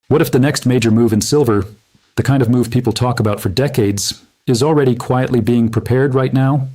What if the next major move in silver, the kind of move people talk about for decades, is already quietly being prepared right now?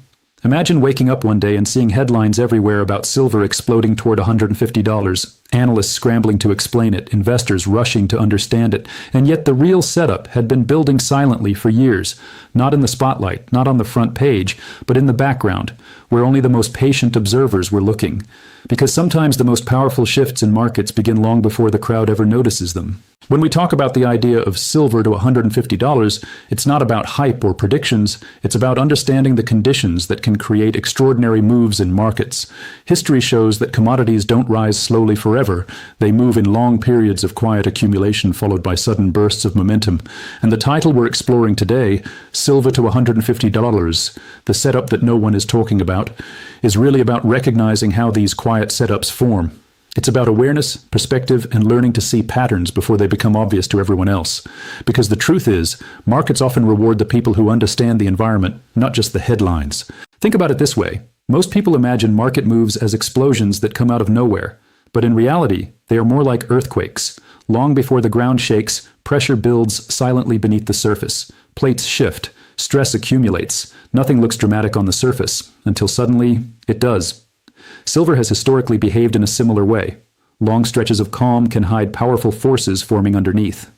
Imagine waking up one day and seeing headlines everywhere about silver exploding toward $150, analysts scrambling to explain it, investors rushing to understand it, and yet the real setup had been building silently for years, not in the spotlight, not on the front page, but in the background, where only the most patient observers were looking. Because sometimes the most powerful shifts in markets begin long before the crowd ever notices them. When we talk about the idea of silver to $150, it's not about hype or predictions, it's about understanding the conditions that can create extraordinary moves in markets. History shows that commodities don't rise slowly forever. They move in long periods of quiet accumulation followed by sudden bursts of momentum. And the title we're exploring today, Silver to $150, the setup that no one is talking about, is really about recognizing how these quiet setups form. It's about awareness, perspective, and learning to see patterns before they become obvious to everyone else. Because the truth is, markets often reward the people who understand the environment, not just the headlines. Think about it this way. Most people imagine market moves as explosions that come out of nowhere. But in reality, they are more like earthquakes. Long before the ground shakes, pressure builds silently beneath the surface. Plates shift. Stress accumulates. Nothing looks dramatic on the surface, until suddenly, it does. Silver has historically behaved in a similar way. Long stretches of calm can hide powerful forces forming underneath.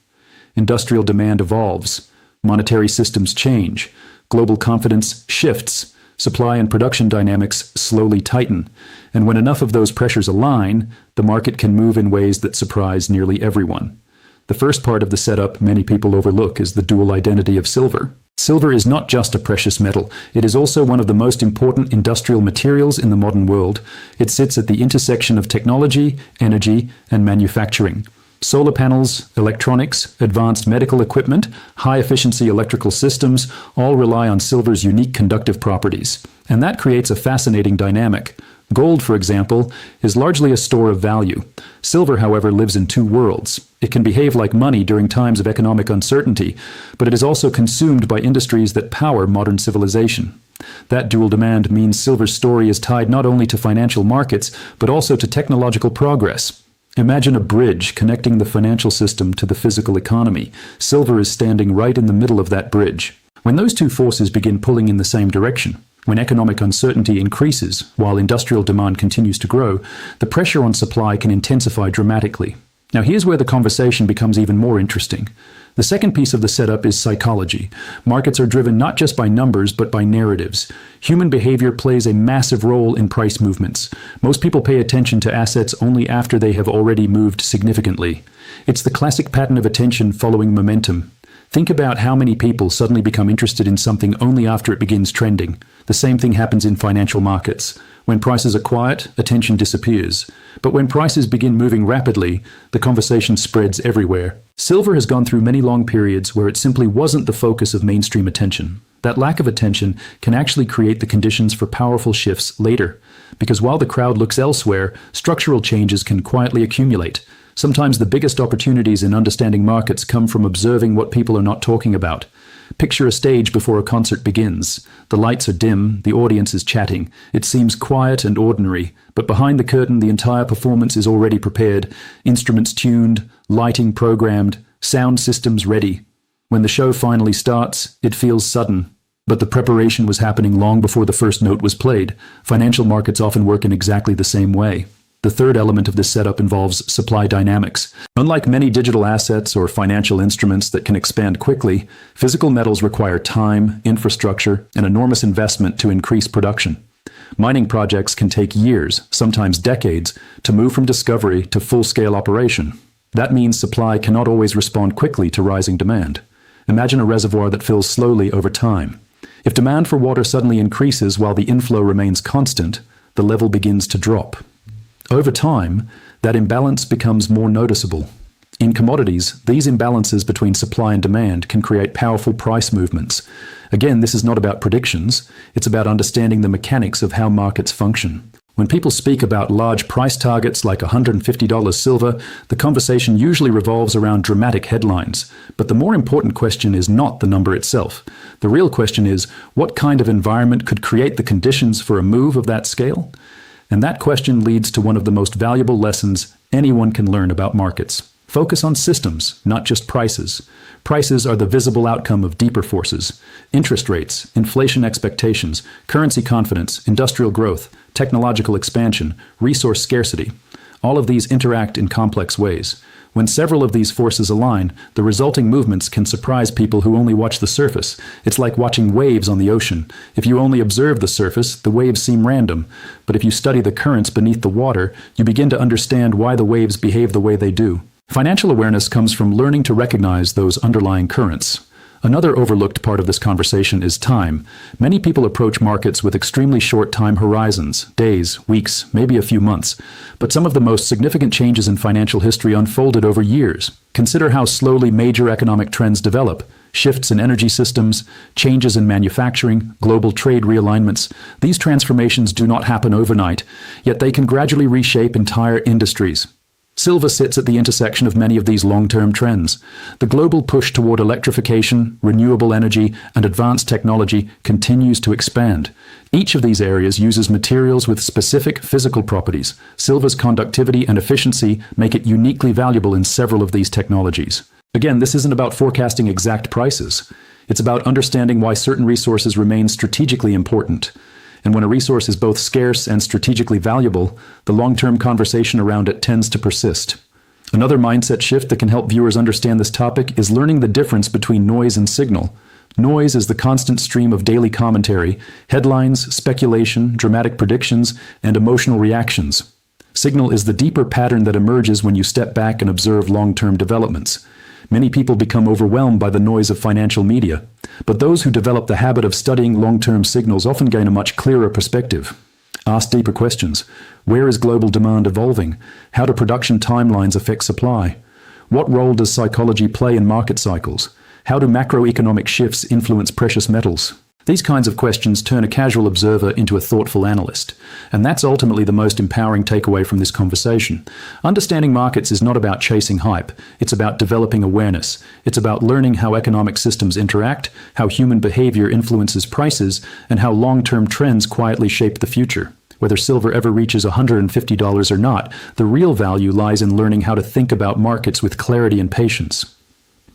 Industrial demand evolves. Monetary systems change. Global confidence shifts. Supply and production dynamics slowly tighten. And when enough of those pressures align, the market can move in ways that surprise nearly everyone. The first part of the setup many people overlook is the dual identity of silver. Silver is not just a precious metal, it is also one of the most important industrial materials in the modern world. It sits at the intersection of technology, energy, and manufacturing. Solar panels, electronics, advanced medical equipment, high-efficiency electrical systems all rely on silver's unique conductive properties. And that creates a fascinating dynamic. Gold, for example, is largely a store of value. Silver, however, lives in two worlds. It can behave like money during times of economic uncertainty, but it is also consumed by industries that power modern civilization. That dual demand means silver's story is tied not only to financial markets, but also to technological progress. Imagine a bridge connecting the financial system to the physical economy. Silver is standing right in the middle of that bridge. When those two forces begin pulling in the same direction, when economic uncertainty increases while industrial demand continues to grow, the pressure on supply can intensify dramatically. Now here's where the conversation becomes even more interesting. The second piece of the setup is psychology. Markets are driven not just by numbers, but by narratives. Human behavior plays a massive role in price movements. Most people pay attention to assets only after they have already moved significantly. It's the classic pattern of attention following momentum. Think about how many people suddenly become interested in something only after it begins trending. The same thing happens in financial markets. When prices are quiet, attention disappears. But when prices begin moving rapidly, the conversation spreads everywhere. Silver has gone through many long periods where it simply wasn't the focus of mainstream attention. That lack of attention can actually create the conditions for powerful shifts later. Because while the crowd looks elsewhere, structural changes can quietly accumulate. Sometimes the biggest opportunities in understanding markets come from observing what people are not talking about. Picture a stage before a concert begins. The lights are dim, the audience is chatting. It seems quiet and ordinary, but behind the curtain the entire performance is already prepared. Instruments tuned, lighting programmed, sound systems ready. When the show finally starts, it feels sudden. But the preparation was happening long before the first note was played. Financial markets often work in exactly the same way. The third element of this setup involves supply dynamics. Unlike many digital assets or financial instruments that can expand quickly, physical metals require time, infrastructure, and enormous investment to increase production. Mining projects can take years, sometimes decades, to move from discovery to full-scale operation. That means supply cannot always respond quickly to rising demand. Imagine a reservoir that fills slowly over time. If demand for water suddenly increases while the inflow remains constant, the level begins to drop. Over time, that imbalance becomes more noticeable. In commodities, these imbalances between supply and demand can create powerful price movements. Again, this is not about predictions, it's about understanding the mechanics of how markets function. When people speak about large price targets like $150 silver, the conversation usually revolves around dramatic headlines. But the more important question is not the number itself. The real question is, what kind of environment could create the conditions for a move of that scale? And that question leads to one of the most valuable lessons anyone can learn about markets. focus on systems, not just prices. Prices are the visible outcome of deeper forces. Interest rates, inflation expectations, currency confidence, industrial growth, technological expansion, resource scarcity. All of these interact in complex ways. When several of these forces align, the resulting movements can surprise people who only watch the surface. It's like watching waves on the ocean. If you only observe the surface, the waves seem random. But if you study the currents beneath the water, you begin to understand why the waves behave the way they do. Financial awareness comes from learning to recognize those underlying currents. Another overlooked part of this conversation is time. Many people approach markets with extremely short time horizons, days, weeks, maybe a few months. But some of the most significant changes in financial history unfolded over years. Consider how slowly major economic trends develop. Shifts in energy systems, changes in manufacturing, global trade realignments. These transformations do not happen overnight, yet they can gradually reshape entire industries. Silver sits at the intersection of many of these long-term trends. The global push toward electrification, renewable energy, and advanced technology continues to expand. Each of these areas uses materials with specific physical properties. Silver's conductivity and efficiency make it uniquely valuable in several of these technologies. Again, this isn't about forecasting exact prices. It's about understanding why certain resources remain strategically important. And when a resource is both scarce and strategically valuable, the long-term conversation around it tends to persist. Another mindset shift that can help viewers understand this topic is learning the difference between noise and signal. Noise is the constant stream of daily commentary, headlines, speculation, dramatic predictions, and emotional reactions. Signal is the deeper pattern that emerges when you step back and observe long-term developments. Many people become overwhelmed by the noise of financial media, but those who develop the habit of studying long-term signals often gain a much clearer perspective. Ask deeper questions. Where is global demand evolving? How do production timelines affect supply? What role does psychology play in market cycles? How do macroeconomic shifts influence precious metals? These kinds of questions turn a casual observer into a thoughtful analyst, and that's ultimately the most empowering takeaway from this conversation. Understanding markets is not about chasing hype, it's about developing awareness. It's about learning how economic systems interact, how human behavior influences prices, and how long-term trends quietly shape the future. Whether silver ever reaches $150 or not, the real value lies in learning how to think about markets with clarity and patience.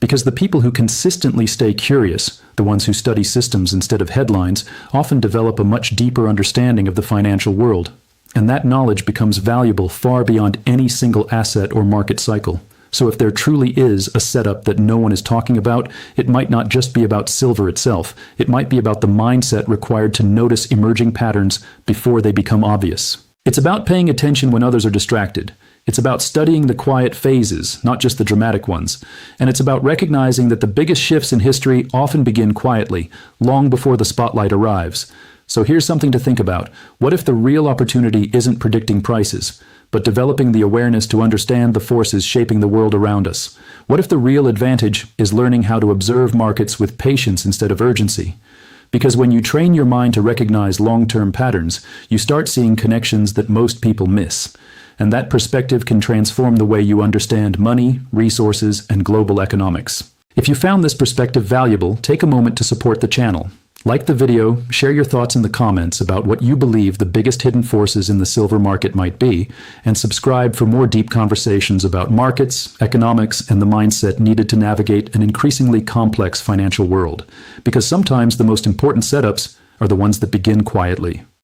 Because the people who consistently stay curious, the ones who study systems instead of headlines, often develop a much deeper understanding of the financial world. And that knowledge becomes valuable far beyond any single asset or market cycle. So if there truly is a setup that no one is talking about, it might not just be about silver itself. It might be about the mindset required to notice emerging patterns before they become obvious. It's about paying attention when others are distracted. It's about studying the quiet phases, not just the dramatic ones. And it's about recognizing that the biggest shifts in history often begin quietly, long before the spotlight arrives. So here's something to think about. What if the real opportunity isn't predicting prices, but developing the awareness to understand the forces shaping the world around us? What if the real advantage is learning how to observe markets with patience instead of urgency? Because when you train your mind to recognize long-term patterns, you start seeing connections that most people miss. And that perspective can transform the way you understand money, resources, and global economics. If you found this perspective valuable, take a moment to support the channel. Like the video, share your thoughts in the comments about what you believe the biggest hidden forces in the silver market might be, and subscribe for more deep conversations about markets, economics, and the mindset needed to navigate an increasingly complex financial world. Because sometimes the most important setups are the ones that begin quietly.